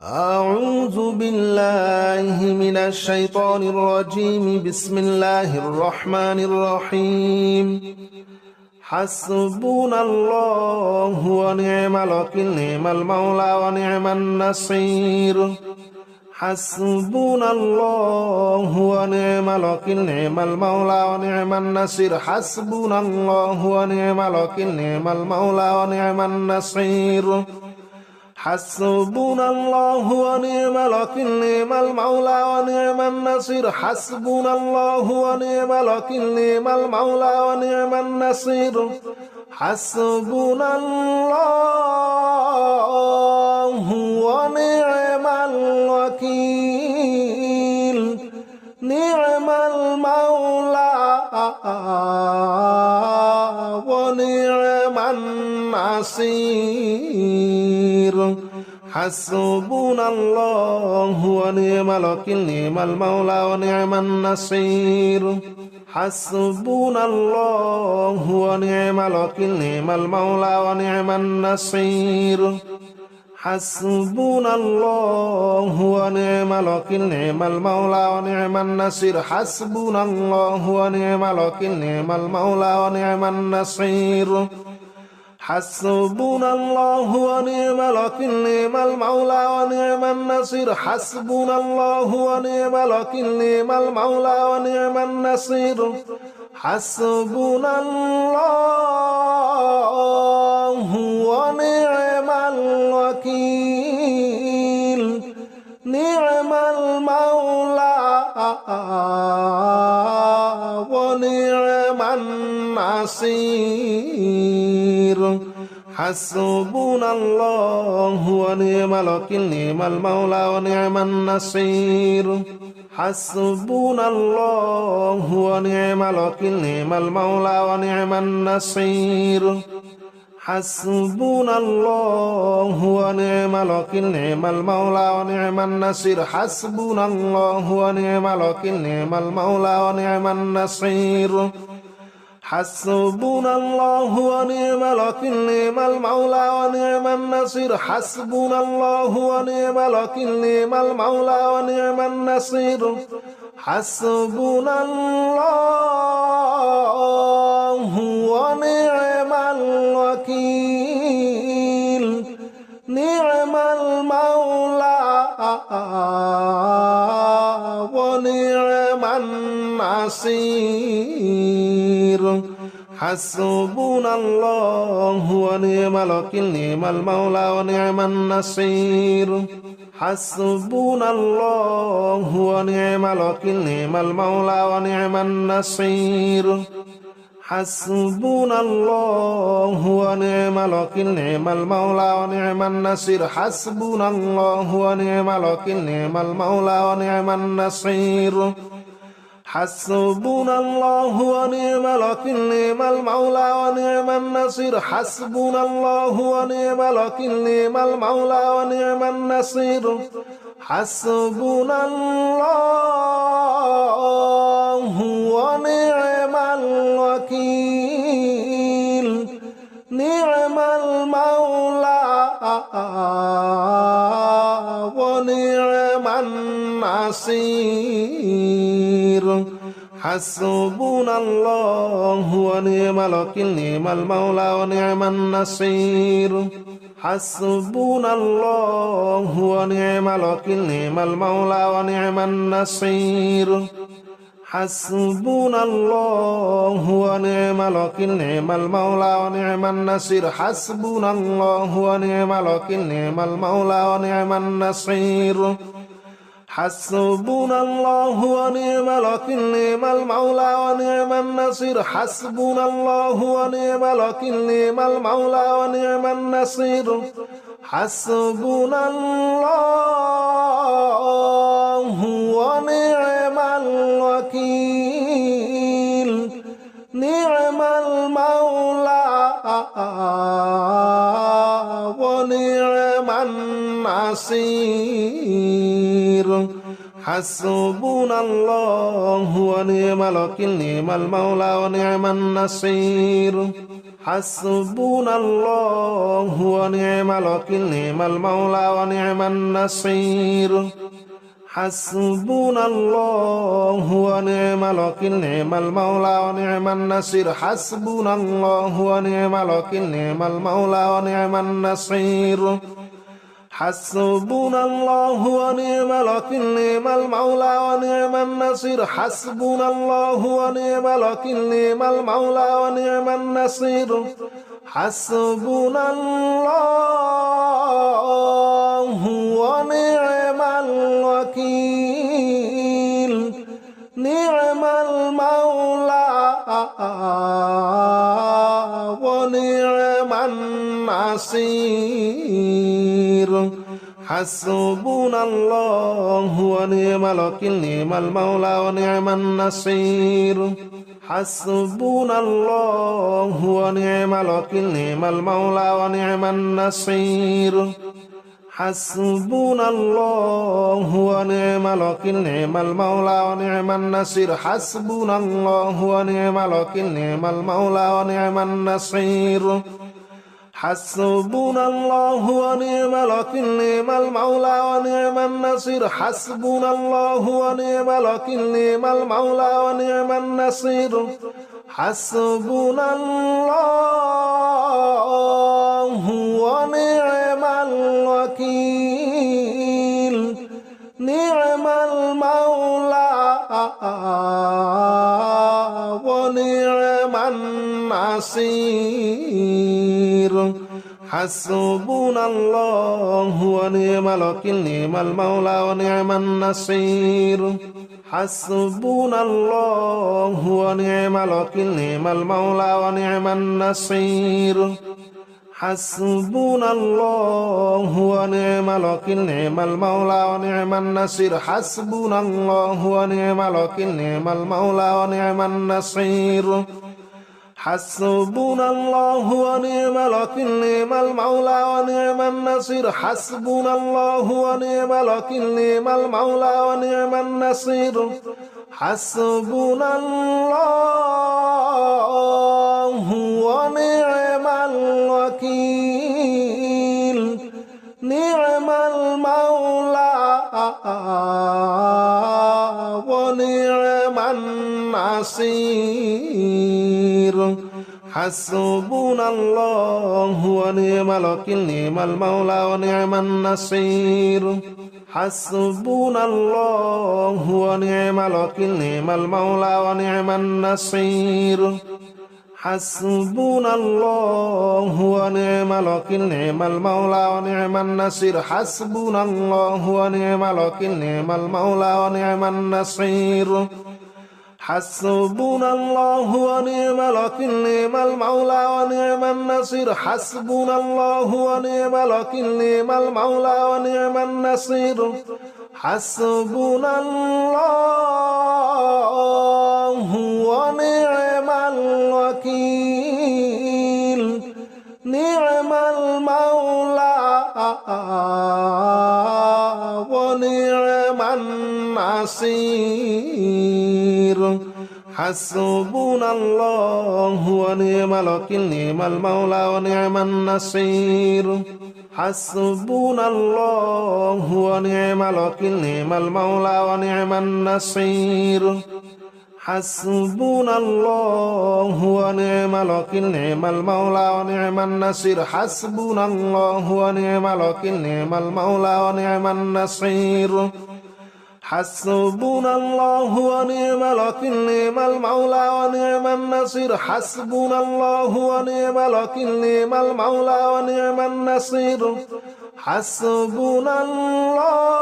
أعوذ بالله من الشيطان الرجيم. بسم الله الرحمن الرحيم. حسبنا الله ونعم الوكيل، نعم المولى ونعم النصير. حسبنا الله ونعم الوكيل، نعم المولى ونعم النصير. حسبنا الله ونعم الوكيل، نعم المولى ونعم النصير. حسبنا الله ونعم الوكيل، نعم المولى ونعم النصير. حسبنا الله ونعم الوكيل، نعم المولى ونعم النصير. حسبنا الله ونعم الوكيل، نعم المولى ونعم النصير. حسبنا الله ونعم الوكيل، نعم المولى ونعم النصير. حسبنا الله ونعم الوكيل، نعم المولى ونعم النصير. حسبنا الله ونعم الوكيل، نعم المولى ونعم النصير. حسبنا الله ونعم الوكيل، نعم المولى ونعم النصير. حسبنا الله ونعم الوكيل، نعم المولى ونعم النصير. حسبنا الله ونعم الوكيل، نعم المولى ونعم النصير. حسبنا الله ونعم الوكيل، نعم المولى ونعم النصير. حسبنا الله ونعم الوكيل، نعم المولى ونعم النصير. حسبنا الله ونعم الوكيل، نعم المولى ونعم النصير. حسبنا الله ونعم الوكيل، نعم المولى ونعم النصير. حسبنا الله ونعم الوكيل، نعم المولى ونعم النصير. حسبنا الله ونعم الوكيل، نعم المولى ونعم النصير. حسبنا الله ونعم الوكيل، نعم المولى ونعم النصير. حسبنا الله ونعم الوكيل، نعم المولى ونعم النصير. حسبنا الله ونعم الوكيل، نعم المولى ونعم النصير. حسبنا الله ونعم الوكيل، نعم المولى ونعم النصير. حسبنا الله ونعم الوكيل، نعم المولى ونعم النصير. حسبنا الله ونعم الوكيل، نعم المولى ونعم النصير. حسبنا الله ونعم الوكيل، نعم المولى ونعم النصير. حسبنا الله ونعم الوكيل، نعم المولى ونعم النصير. حسبنا الله ونعم الوكيل، نعم المولى ونعم النصير. حسبنا الله ونعم الوكيل، نعم المولى ونعم النصير. حسبنا الله ونعم الوكيل، نعم المولى ونعم النصير. حسبنا الله ونعم الوكيل، نعم المولى ونعم النصير. حسبنا الله ونعم الوكيل، نعم المولى ونعم النصير. حسبنا الله ونعم الوكيل، نعم المولى ونعم النصير. حسبنا الله ونعم الوكيل، نعم المولى ونعم النصير. حسبنا الله ونعم الوكيل، نعم المولى ونعم النصير. حسبنا الله ونعم الوكيل، نعم المولى ونعم النصير. حسبنا الله ونعم الوكيل نعم المولى ونعم النصير حسبنا الله ونعم الوكيل نعم المولى ونعم النصير حسبنا الله ونعم الوكيل نعم المولى ونعم النصير حسبنا الله ونعم الوكيل نعم المولى ونعم النصير حسبنا الله ونعم الوكيل نعم المولى ونعم النصير حسبنا الله ونعم الوكيل نعم المولى ونعم النصير حسبنا الله ونعم الوكيل نعم المولى ونعم النصير حسبنا الله ونعم الوكيل نعم المولى ونعم النصير حسبنا الله ونعم الوكيل نعم المولى ونعم النصير حسبنا الله ونعم الوكيل نعم المولى ونعم النصير حسبنا الله ونعم الوكيل نعم المولى ونعم النصير حسبنا الله ونعم الوكيل نعم المولى ونعم النصير حسبنا الله ونعم الوكيل نعم المولى ونعم النصير حسبنا الله ونعم الوكيل نعم المولى ونعم النصير حسبنا الله ونعم الوكيل نعم المولى ونعم النصير حسبنا الله ونعم الوكيل نعم المولى ونعم النصير حسبنا الله ونعم الوكيل نعم المولى ونعم النصير حسبنا الله ونعم الوكيل نعم المولى ونعم النصير حسبنا الله ونعم الوكيل نعم المولى ونعم النصير حسبنا الله ونعم الوكيل نعم المولى ونعم النصير حسبنا الله ونعم الوكيل نعم المولى ونعم النصير حسبنا الله ونعم الوكيل نعم المولى ونعم النصير حسبنا الله ونعم الوكيل نعم المولى ونعم النصير حسبنا الله ونعم الوكيل نعم المولى ونعم النصير حسبنا الله ونعم الوكيل نعم المولى ونعم النصير حسبنا الله ونعم الوكيل نعم المولى ونعم النصير حسبنا الله ونعم الوكيل نعم المولى ونعم النصير حسبنا الله ونعم الوكيل نعم المولى ونعم النصير حسبنا الله ونعم الوكيل نعم المولى ونعم النصير حسبنا الله ونعم الوكيل نعم المولى ونعم النصير حسبنا الله ونعم الوكيل نعم المولى ونعم النصير حسبنا الله ونعم الوكيل نعم المولى ونعم النصير حسبنا الله ونعم الوكيل نعم المولى ونعم النصير حسبنا الله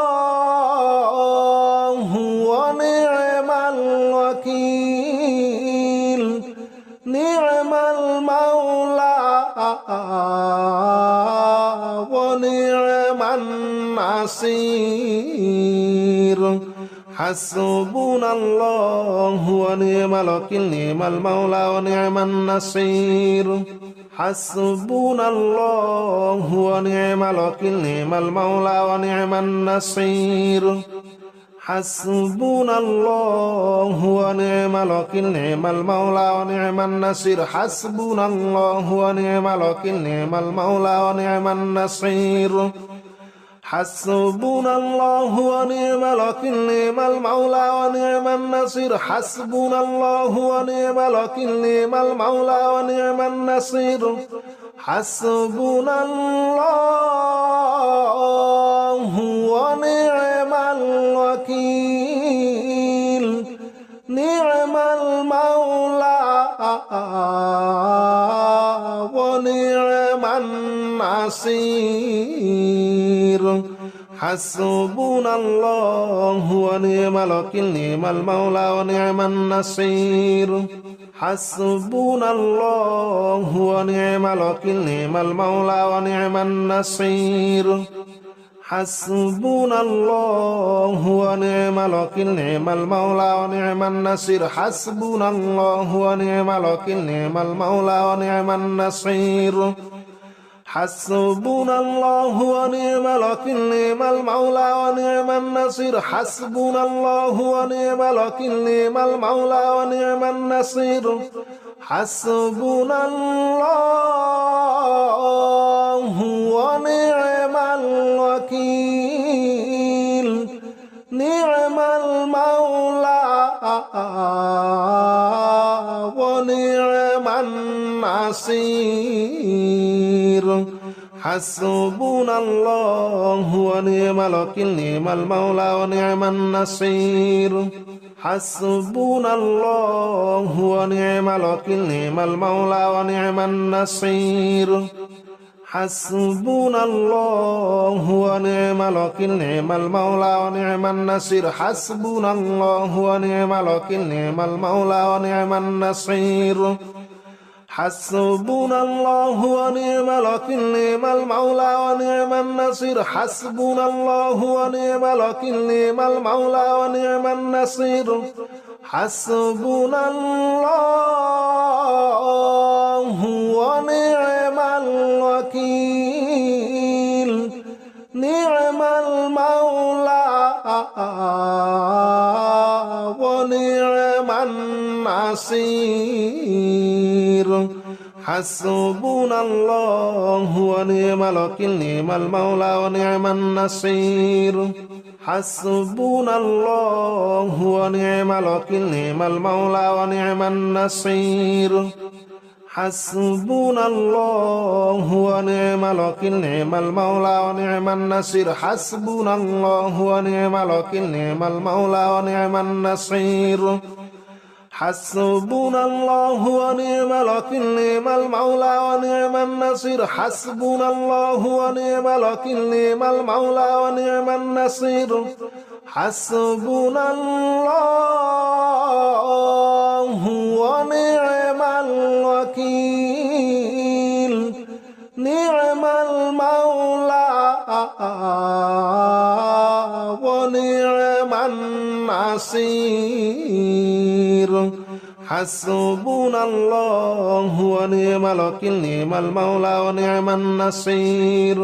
ونعم الوكيل نعم المولى ونعم النصير حسبنا الله ونعم الوكيل نعم المولى ونعم النصير حسبنا الله ونعم الوكيل نعم المولى ونعم النصير حسبنا الله ونعم الوكيل نعم المولى ونعم النصير حسبنا الله ونعم الوكيل نعم المولى ونعم النصير حسبنا الله ونعم الوكيل نعم المولى ونعم النصير حسبنا الله ونعم الوكيل نعم المولى ونعم النصير حسبنا الله ونعم الوكيل نعم المولى ونعم النصير حسبنا الله ونعم الوكيل نعم المولى ونعم النصير حسبنا الله ونعم الوكيل نعم المولى ونعم النصير حسبنا الله ونعم الوكيل نعم المولى ونعم النصير حسبنا الله ونعم الوكيل نعم المولى ونعم النصير حسبنا الله ونعم الوكيل نعم المولى ونعم النصير حسبنا الله ونعم الوكيل نعم المولى ونعم النصير حسبنا الله ونعم الوكيل نعم المولى ونعم النصير حسبنا الله ونعم الوكيل نعم المولى ونعم النصير حسبنا الله ونعم الوكيل نعم المولى ونعم النصير حسبنا الله ونعم الوكيل نعم المولى ونعم النصير حسبنا الله ونعم الوكيل نعم المولى ونعم النصير حسبنا الله ونعم الوكيل نعم المولى ونعم النصير حسبنا الله ونعم الوكيل نعم المولى ونعم النصير حسبنا الله ونعم الوكيل نعم المولى ونعم النصير حسبنا الله ونعم الوكيل نعم المولى ونعم النصير حسبنا الله ونعم الوكيل نعم المولى ونعم النصير حسبنا الله ونعم الوكيل نعم المولى ونعم النصير حسبنا الله ونعم الوكيل نعم المولى ونعم النصير حسبنا الله ونعم الوكيل نعم المولى ونعم النصير حسبنا الله ونعم الوكيل نعم المولى ونعم النصير حسبنا الله ونعم الوكيل نعم المولى ونعم النصير حسبنا الله ونعم الوكيل نعم المولى ونعم النصير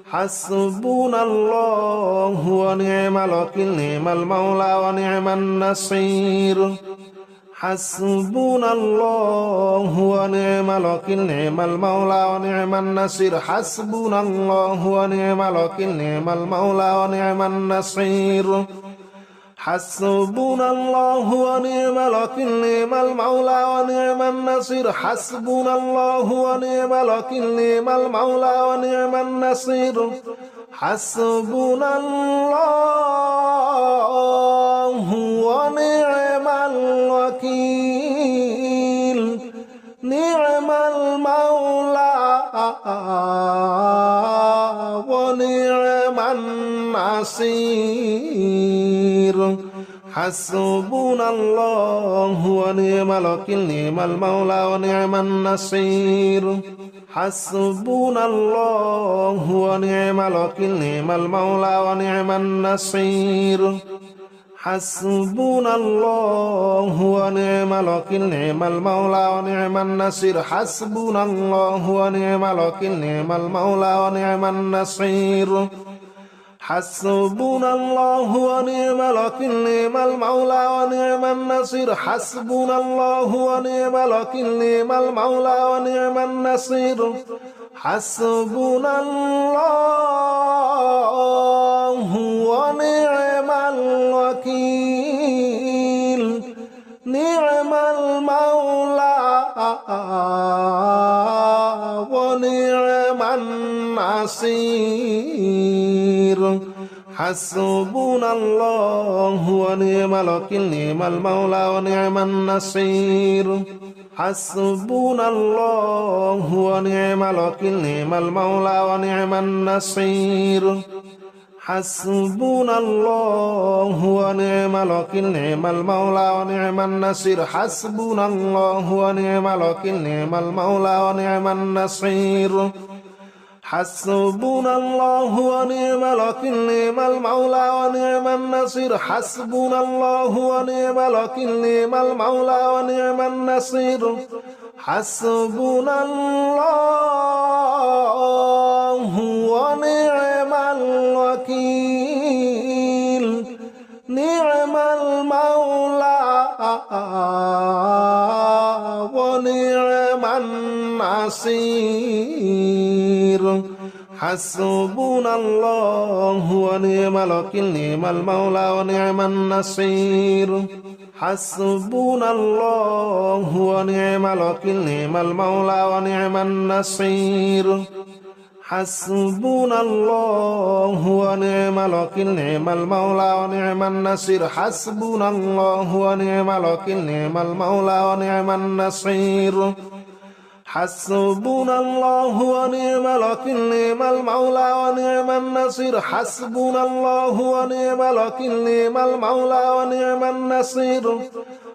حسبنا الله ونعم الوكيل نعم المولى ونعم النصير حسبنا الله ونعم الوكيل نعم المولى ونعم النصير حسبنا الله ونعم الوكيل نعم المولى ونعم النصير حسبنا الله ونعم الوكيل نعم المولى ونعم النصير حسبنا الله ونعم الوكيل نعم المولى ونعم النصير حسبنا الله ونعم الوكيل نعم المولى ونعم النصير حسبنا الله ونعم الوكيل نعم المولى ونعم النصير حسبنا الله ونعم الوكيل نعم المولى ونعم النصير حسبنا الله ونعم الوكيل نعم المولى ونعم النصير حسبنا الله ونعم الوكيل نعم المولى ونعم النصير حسبنا الله ونعم الوكيل نعم المولى ونعم النصير حسبنا الله ونعم الوكيل نعم المولى ونعم النصير حسبنا الله ونعم الوكيل نعم المولى ونعم النصير حسبنا الله ونعم الوكيل نعم المولى ونعم النصير حسبنا الله ونعم الوكيل نعم المولى ونعم النصير حسبنا الله ونعم الوكيل نعم المولى ونعم النصير حسبنا الله ونعم الوكيل نعم المولى ونعم النصير حسبنا الله ونعم الوكيل نعم المولى ونعم النصير حسبنا الله ونعم الوكيل نعم المولى ونعم النصير حسبنا الله ونعم الوكيل نعم المولى ونعم النصير حسبنا الله ونعم الوكيل نعم المولى ونعم النصير حسبنا الله ونعم الوكيل نعم المولى ونعم النصير حسبنا الله ونعم الوكيل نعم المولى ونعم النصير حسبنا الله ونعم الوكيل نعم المولى ونعم النصير حسبنا الله ونعم الوكيل نعم المولى ونعم النصير حسبنا الله ونعم الوكيل نعم المولى ونعم النصير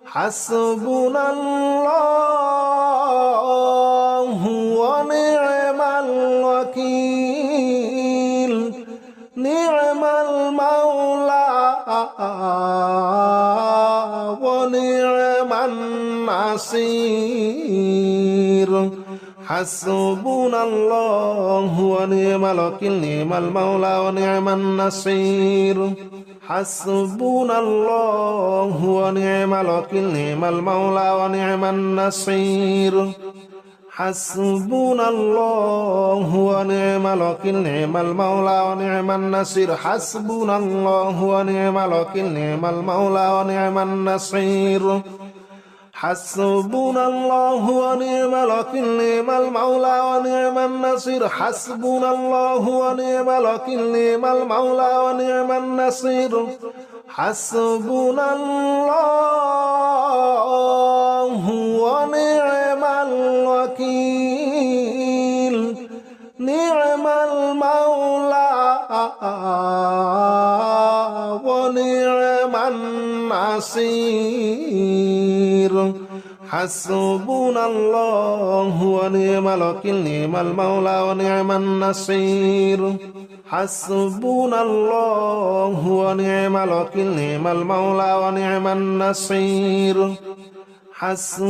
حسبنا الله ونعم الوكيل نعم المولى ونعم النصير حسبنا الله ونعم الوكيل نعم المولى ونعم النصير حسبنا الله ونعم الوكيل نعم المولى ونعم النصير حسبنا الله ونعم الوكيل نعم المولى ونعم النصير حسبنا الله ونعم الوكيل نعم المولى ونعم النصير حسبنا الله ونعم الوكيل نعم المولى ونعم النصير حسبنا الله ونعم الوكيل نعم المولى ونعم النصير حسبنا الله ونعم الوكيل نعم المولى ونعم النصير حسبنا الله ونعم الوكيل نعم المولى ونعم النصير حسبنا الله ونعم الوكيل نعم المولى ونعم النصير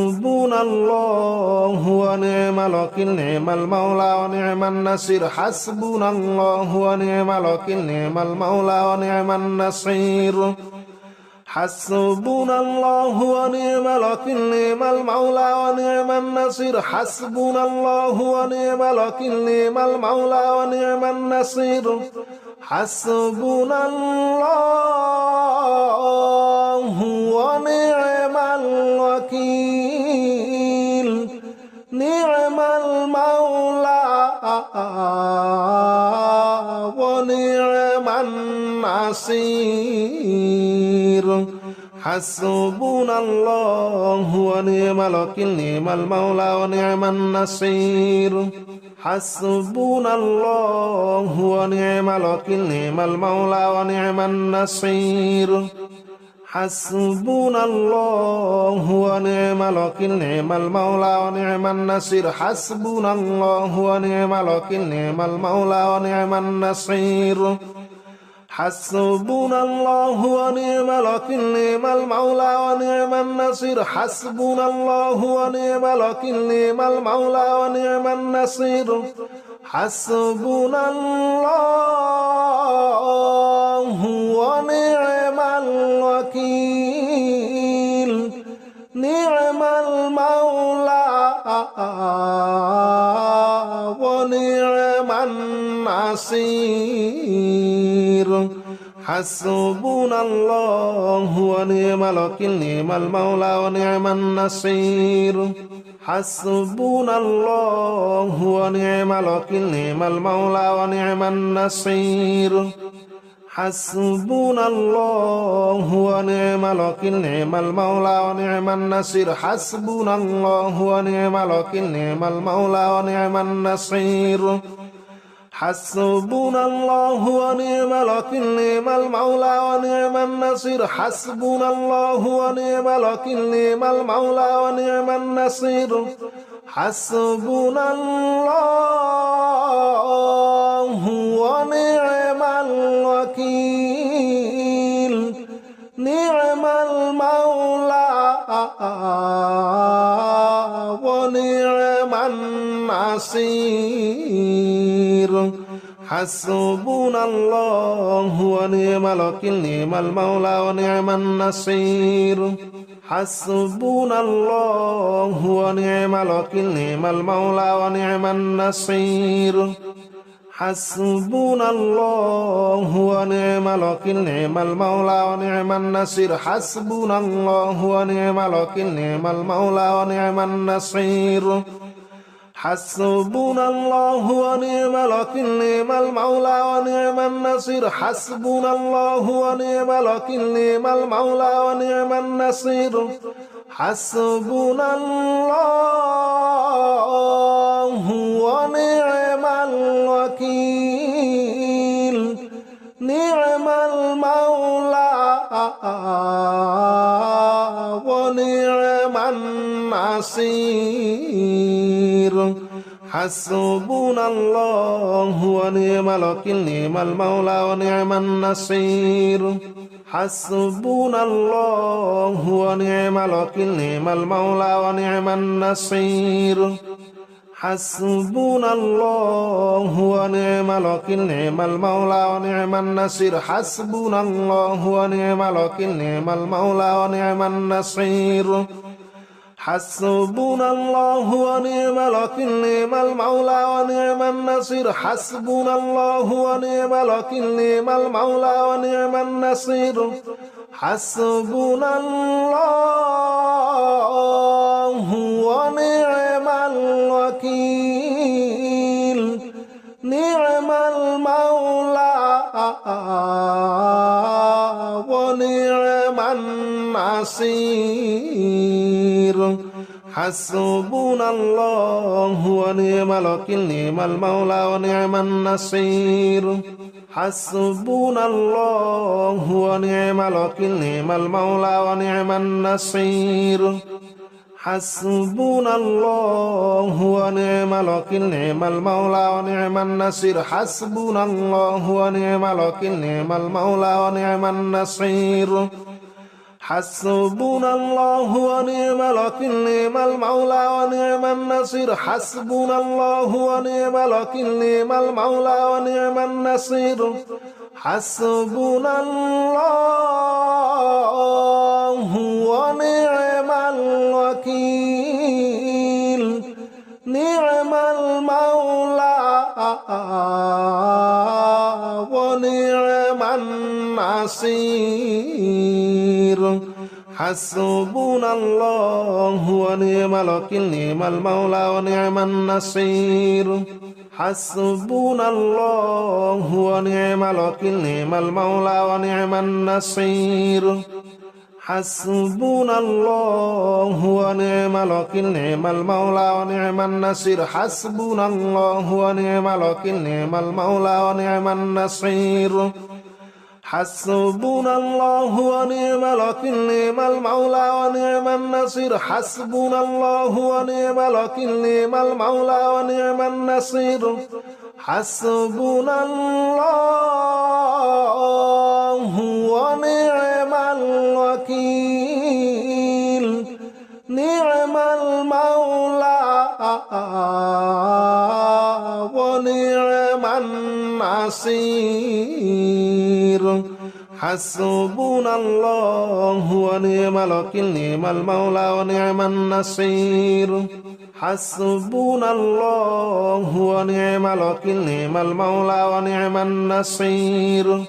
حسبنا الله ونعم الوكيل نعم المولى ونعم النصير حسبنا الله ونعم الوكيل نعم المولى ونعم النصير حسبنا الله ونعم الوكيل نعم المولى ونعم النصير حسبنا الله ونعم الوكيل نعم المولى ونعم النصير حسبنا الله ونعم الوكيل نعم المولى ونعم النصير حسبنا الله ونعم الوكيل نعم المولى ونعم النصير حسبنا الله ونعم الوكيل نعم المولى ونعم النصير حسبنا الله ونعم الوكيل نعم المولى ونعم النصير حسبنا الله ونعم الوكيل نعم المولى ونعم النصير حسبنا الله ونعم الوكيل نعم المولى ونعم النصير حسبنا الله ونعم الوكيل نعم المولى ونعم النصير حسبنا الله ونعم الوكيل نعم المولى ونعم النصير حسبنا الله ونعم الوكيل نعم المولى ونعم النصير حسبنا الله ونعم الوكيل نعم المولى ونعم النصير حسبنا الله ونعم الوكيل نعم المولى ونعم النصير حسبنا الله ونعم الوكيل نعم المولى ونعم النصير حسبنا الله ونعم الوكيل نعم المولى ونعم النصير حسبنا الله ونعم الوكيل نعم المولى ونعم النصير حسبنا الله ونعم الوكيل نعم المولى ونعم النصير حسبنا الله ونعم الوكيل نعم المولى ونعم النصير حسبنا الله ونعم الوكيل نعم المولى ونعم النصير حسبنا الله ونعم الوكيل نعم المولى ونعم النصير حسبنا الله ونعم الوكيل نعم المولى ونعم النصير حسبنا الله ونعم الوكيل نعم المولى ونعم النصير حسبنا الله ونعم الوكيل نعم المولى ونعم النصير حسبنا الله ونعم الوكيل نعم المولى ونعم النصير حسبنا الله ونعم الوكيل نعم المولى ونعم النصير حسبنا الله ونعم الوكيل نعم المولى ونعم النصير حسبنا الله ونعم الوكيل نعم المولى ونعم النصير حسبنا الله ونعم الوكيل نعم المولى ونعم النصير حسبنا الله ونعم الوكيل نعم المولى ونعم النصير حسبنا الله ونعم الوكيل نعم المولى ونعم النصير حسبنا الله ونعم الوكيل نعم المولى ونعم النصير حسبنا الله ونعم الوكيل نعم المولى ونعم النصير حسبنا الله ونعم الوكيل نعم المولى ونعم النصير حسبنا الله ونعم الوكيل نعم المولى ونعم النصير حسبنا الله ونعم الوكيل نعم المولى ونعم النصير حسبنا الله ونعم الوكيل نعم المولى ونعم النصير حسبنا الله ونعم الوكيل نعم المولى ونعم النصير حسبنا الله ونعم الوكيل نعم المولى ونعم النصير حسبنا الله ونعم الوكيل نعم المولى ونعم النصير حسبنا الله ونعم الوكيل نعم المولى ونعم النصير حسبنا الله ونعم الوكيل نعم المولى ونعم النصير حسبنا الله ونعم الوكيل نعم المولى ونعم النصير حسبنا الله ونعم الوكيل نعم المولى ونعم النصير حسبنا الله ونعم الوكيل نعم المولى ونعم النصير حسبنا الله ونعم الوكيل نعم المولى ونعم الحصير حسبنا الله ونعم الوكيل نعم المولى ونعم النصير حسبنا الله ونعم الوكيل نعم المولى ونعم النصير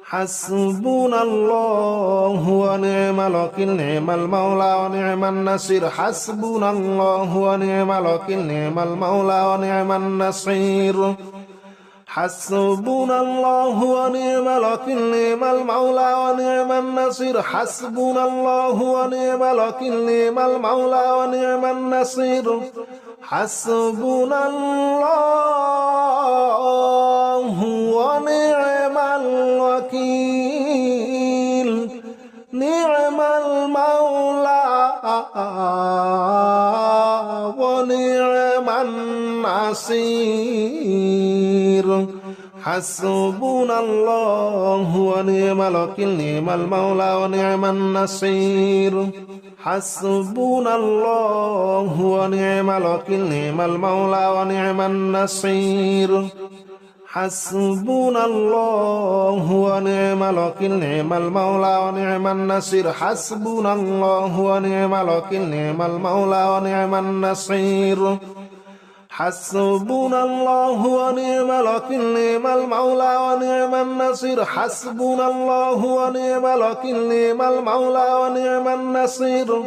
حسبنا الله ونعم الوكيل نعم المولى ونعم النصير حسبنا الله ونعم الوكيل نعم المولى ونعم النصير حسبنا الله ونعم الوكيل نعم المولى ونعم النصير حسبنا الله ونعم الوكيل نعم المولى ونعم النصير حسبنا الله ونعم الوكيل نعم المولى ونعم النصير حسبنا الله ونعم الوكيل نعم المولى ونعم النصير حسبنا الله ونعم الوكيل نعم المولى ونعم النصير حسبنا الله ونعم الوكيل نعم المولى ونعم النصير حسبنا الله ونعم الوكيل نعم المولى ونعم النصير حسبنا الله ونعم الوكيل نعم المولى ونعم النصير حسبنا الله ونعم الوكيل نعم المولى ونعم النصير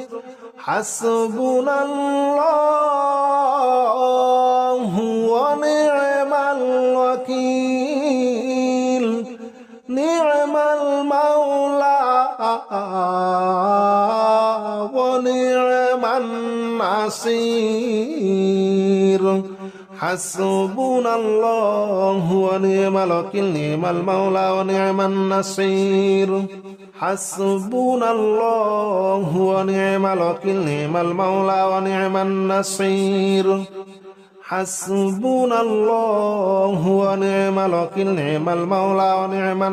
حسبنا الله ونعم الوكيل نعم المولى ونعم النصير حسبنا الله ونعم الوكيل نعم المولى ونعم النصير حسبنا الله ونعم الوكيل نعم المولى ونعم النصير حسبنا الله ونعم الوكيل نعم المولى ونعم النصير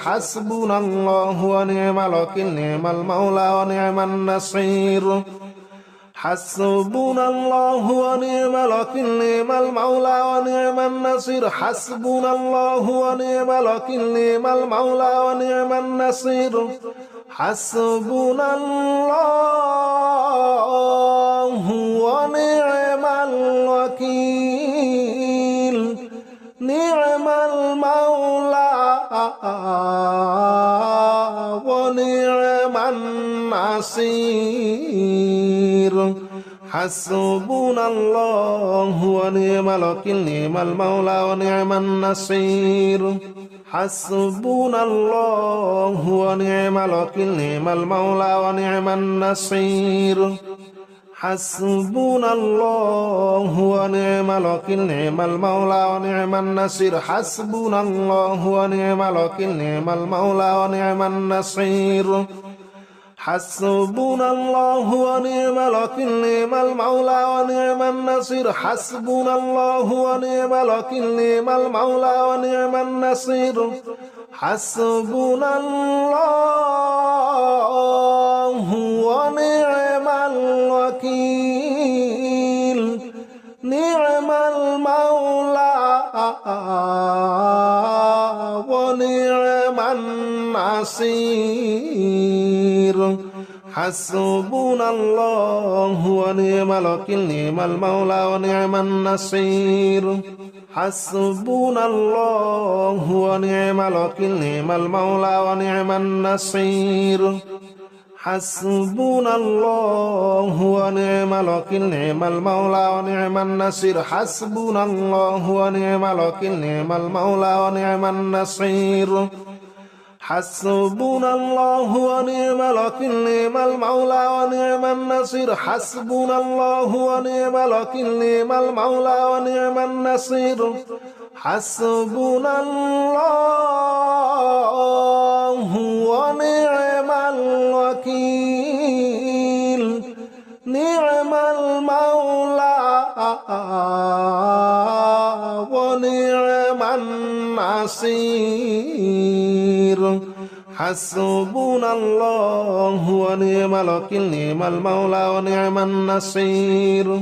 حسبنا الله ونعم الوكيل نعم المولى ونعم النصير حسبنا الله ونعم الوكيل نعم المولى ونعم النصير حسبنا الله ونعم الوكيل نعم المولى ونعم النصير حسبنا الله ونعم الوكيل نعم المولى ونعم النصير حسبنا الله ونعم الوكيل نعم المولى ونعم النصير حسبنا الله ونعم الوكيل نعم المولى ونعم النصير حسبنا الله ونعم الوكيل نعم المولى ونعم النصير حسبنا الله ونعم الوكيل نعم المولى ونعم النصير حسبنا الله ونعم الوكيل نعم المولى ونعم النصير حسبنا الله ونعم الوكيل نعم المولى ونعم النصير حسبنا الله ونعم الوكيل نعم المولى ونعم النصير حسبنا الله ونعم الوكيل نعم المولى ونعم النصير حسبنا الله ونعم الوكيل نعم المولى ونعم النصير حسبنا الله ونعم الوكيل نعم المولى ونعم النصير حسبنا الله ونعم الوكيل نعم المولى ونعم النصير حسبنا الله ونعم الوكيل نعم المولى ونعم النصير حسبنا الله ونعم الوكيل نعم المولى ونعم النصير حسبنا الله ونعم الوكيل نعم المولى ونعم النصير حسبنا الله ونعم الوكيل نعم المولى ونعم النصير